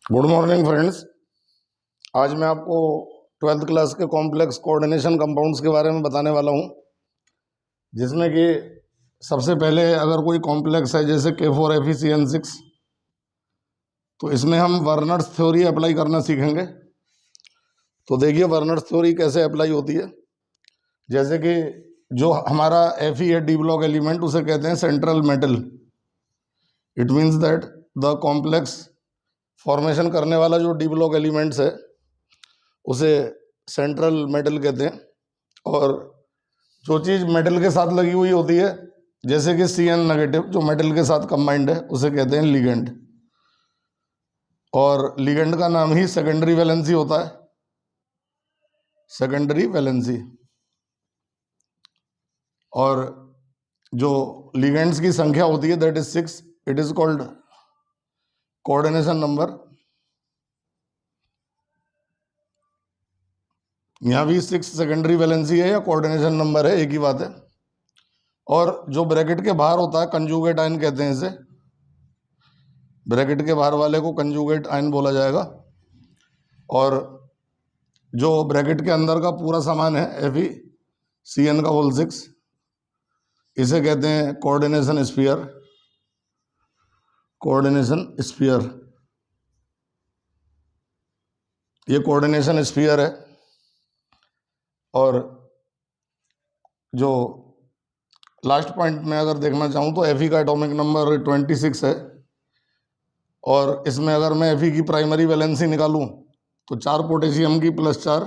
Good morning friends. आज मैं आपको 12th क्लास के कॉम्प्लेक्स कोऑर्डिनेशन कंपाउंड्स के बारे में बताने वाला हूं, जिसमें कि सबसे पहले अगर कोई कॉम्प्लेक्स है जैसे K4FeCN6, तो इसमें हम वर्नर्स थ्योरी अप्लाई करना सीखेंगे। तो देखिए वर्नर्स थ्योरी कैसे अप्लाई होती है। जैसे कि जो हमारा Fe है डी ब्लॉक एलिमेंट, उसे कहते हैं central metal. It means that the complex formation करने वाला जो डी ब्लॉक एलिमेंट्स है उसे सेंट्रल मेटल कहते हैं। और जो चीज़ मेटल के साथ लगी हुई होती है, जैसे कि Cn नेगेटिव जो मेटल के साथ कंबाइंड है, उसे कहते हैं लिगेंड। और लिगेंड का नाम ही सेकेंडरी वैलेंसी होता है, सेकेंडरी वैलेंसी। और जो लिगेंड्स की संख्या होती है that is 6। It is called coordination number. यहाँ भी 6 सेकेंडरी वैलेंसी है या कोऑर्डिनेशन नंबर है, एक ही बात है। और जो ब्रैकेट के बाहर होता है कंजुगेट आयन कहते हैं इसे। ब्रैकेट के बाहर वाले को कंजुगेट आयन बोला जाएगा। और जो ब्रैकेट के अंदर का पूरा सामान है FeCN का होल 6, इसे कहते हैं कोऑर्डिनेशन स्फीयर। कोऑर्डिनेशन स्फीयर, ये कोऑर्डिनेशन स्फीयर है। और जो लास्ट पॉइंट में अगर देखना चाहूँ तो Fe का एटॉमिक नंबर 26 है। और इसमें अगर मैं Fe की प्राइमरी वैलेंसी निकालूं तो 4 पोटेशियम की प्लस 4,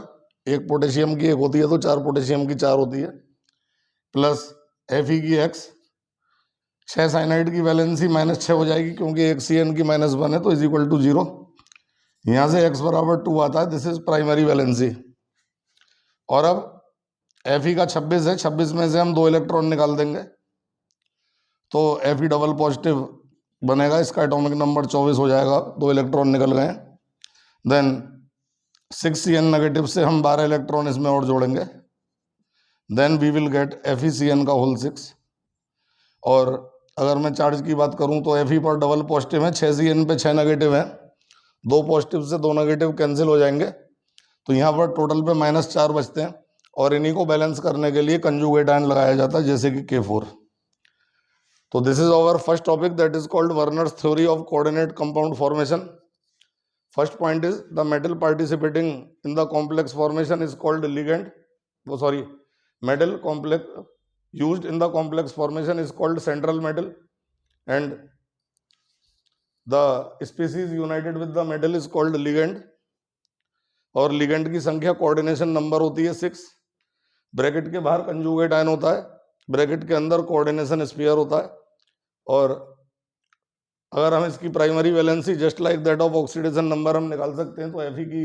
1 पोटेशियम की 1 होती है तो 4 पोटेशियम की 4 होती है, प्लस Fe की x, 6 साइनाइड की वैलेंसी -6 हो जाएगी क्योंकि एक Cn की -1 है तो इज इक्वल टू 0। यहाँ से x बराबर 2 आता है। This is primary valency. और अब Fe का 26 है, 26 में से हम 2 इलेक्ट्रॉन निकाल देंगे तो Fe डबल पॉजिटिव बनेगा। इसका एटॉमिक नंबर 24 हो जाएगा, 2 इलेक्ट्रॉन निकल गए। देन 6 Cn नेगेटिव से हम 12 इलेक्ट्रॉन इसमें और जोड़ेंगे। Then we will get FeCN का होल 6। और अगर मैं चार्ज की बात करूं तो Fe पर डबल पॉजिटिव है, 6 Cn पे 6 नेगेटिव है, 2 पॉजिटिव से 2 नेगेटिव कैंसिल हो जाएंगे तो यहाँ पर टोटल पे -4 बचते हैं। और इन्हीं को बैलेंस करने के लिए कंजुगेट आयन लगाया जाता है जैसे कि K4। तो this is our first topic that is called Werner's theory of coordinate compound formation. First point is the metal participating in the complex formation is called ligand, metal complex used in the complex formation is called central metal, and the species united with the metal is called ligand। और ligand की संख्या coordination number होती है 6। Bracket के बाहर conjugate ion होता है, bracket के अंदर कोऑर्डिनेशन स्फीयर होता है। और अगर हम इसकी primary valency just like that of oxidation number हम निकाल सकते हैं तो Fe की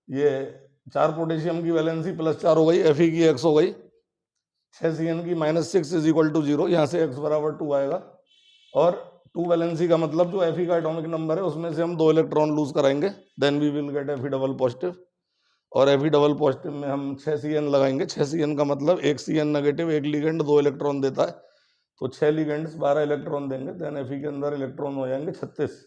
ये 4 पोटेशियम की वैलेंसी प्लस 4 हो गई, Fe की x हो गई, 6 Cn की -6 इज इक्वल टू 0। यहाँ से x बराबर 2 आएगा। और 2 वैलेंसी का मतलब जो Fe का एटॉमिक नंबर है उसमें से हम 2 इलेक्ट्रॉन लूज कराएंगे, then we will get Fe double positive. और Fe डबल पॉजिटिव में हम 6 Cn लगाएंगे। 6 Cn का मतलब 1 Cn नेगेटिव, 1 लिगेंड 2 इलेक्ट्रॉन देता है तो 6 लिगेंड्स 12 इलेक्ट्रॉन देंगे। देन Fe के अंदर इलेक्ट्रॉन हो जाएंगे 36।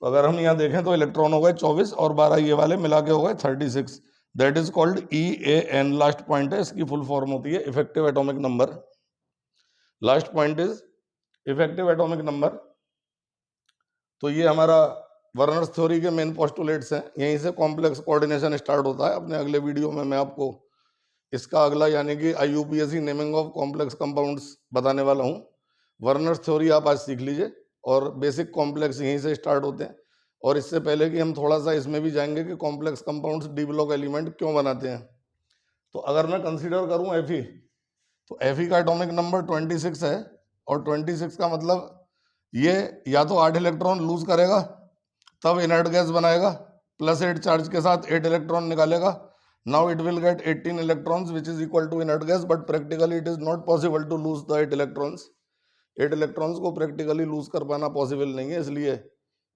तो अगर हम यहाँ देखें तो इलेक्ट्रॉन हो गए 24 और 12 ये वाले मिला के हो गए 36। That is called EAN। Last point है, इसकी फुल फॉर्म होती है effective atomic number. Last point is effective atomic number. तो ये हमारा वर्नर्स थ्योरी के मेन पोस्टुलेट्स हैं। यहीं से कॉम्प्लेक्स कोऑर्डिनेशन स्टार्ट होता है। अपने अगले वीडियो में मैं आपको इसका अगला यानी कि IUPAC naming of complex compounds बताने वाला हूँ। वर्नर्स थ्योरी आप आज सीख लीजिए और बेसिक कॉम्प्लेक्स यहीं से स्टार्ट होते हैं। और इससे पहले कि हम थोड़ा सा इसमें भी जाएंगे कि complex compounds D block element क्यों बनाते हैं, तो अगर मैं कंसीडर करूं Fe, तो Fe का एटॉमिक नंबर 26 है। और 26 का मतलब ये या तो 8 इलेक्ट्रॉन लूज करेगा तब इनर्ट गैस बनाएगा, +8 चार्ज के साथ 8 इलेक्ट्रॉन निकालेगा। Now it will get 18 electrons which is equal to inert gas, but practically it is not possible to lose the 8 electrons. 8 electrons को प्रैक्टिकली लूज कर पाना पॉसिबल नहीं है, इसलिए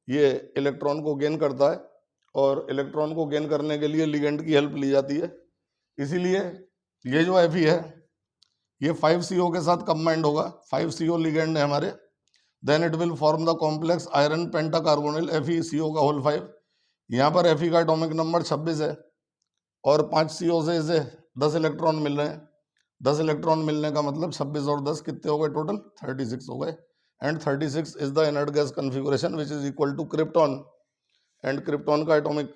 ये इलेक्ट्रॉन को गेन करता है। और इलेक्ट्रॉन को गेन करने के लिए लिगेंड की हेल्प ली जाती है। इसीलिए ये जो Fe है ये 5CO के साथ कंबाइंड होगा। 5CO लिगेंड है हमारे। Then it will form the complex iron pentacarbonyl FeCO का होल 5। यहाँ पर Fe का एटॉमिक नंबर 26 है और 5 CO से इसे 10 इलेक्ट्रॉन मिल रहे हैं। 10 इलेक्ट्रॉन मिलने का मतलब 26 और 10 कितने हो गए टोटल? 36 हो गए। And 36 is the inert gas configuration which is equal to krypton, and krypton का एटॉमिक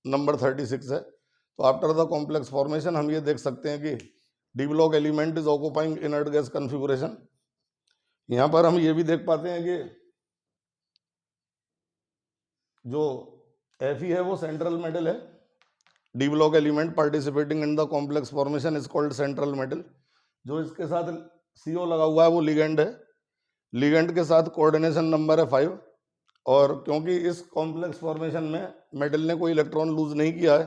नंबर 36 है। तो आफ्टर द कॉम्प्लेक्स फॉर्मेशन हम ये देख सकते हैं कि D block element is occupying inert gas configuration. यहाँ पर हम ये भी देख पाते हैं कि जो Fe है वो सेंट्रल मेटल है। D block element participating in the complex formation is called central metal. जो इसके साथ CO लगा हुआ है वो लिगेंड है। लिगेंड के साथ कोऑर्डिनेशन नंबर है 5, और क्योंकि इस कॉम्प्लेक्स फॉर्मेशन में मेटल ने कोई इलेक्ट्रॉन लूज नहीं किया है,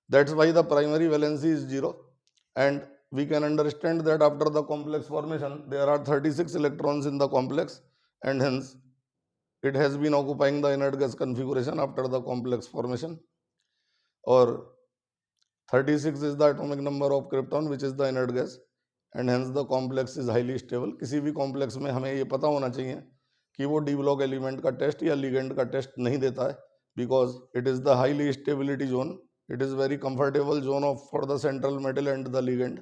that's why the primary valency is 0, and we can understand that after the complex formation there are 36 electrons in the complex, and hence it has been occupying the inert gas configuration after the complex formation. Or 36 is the atomic number of krypton which is the inert gas, and hence the complex is highly stable. किसी भी complex में हमें ये पता होना चाहिए कि वो डी ब्लॉक एलिमेंट का टेस्ट या लिगेंड का टेस्ट नहीं देता है, because it is the highly stability zone. It is very comfortable zone of for the central metal and the ligand.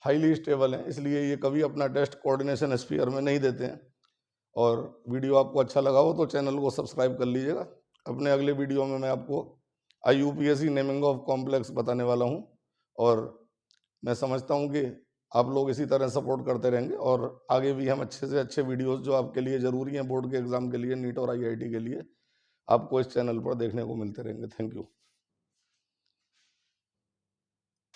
Highly stable है, इसलिए ये कभी अपना टेस्ट कोऑर्डिनेशन स्फीयर में नहीं देते हैं। और वीडियो आपको अच्छा लगा हो तो चैनल को सब्सक्राइब कर लीजिएगा। अपने अगले वीडियो में मैं आपको IUPAC नेमिंग ऑफ कॉम्प्लेक्स बताने वाला हूँ, और मैं समझता हूँ कि आप लोग इसी तरह सपोर्ट करते रहेंगे, और आगे भी हम अच्छे से अच्छे वीडियोस जो आपके लिए ज़रूरी हैं बोर्ड के एग्ज़ाम के लिए, नीट और IIT के लिए, आपको इस चैनल पर देखने को मिलते रहेंगे। Thank you.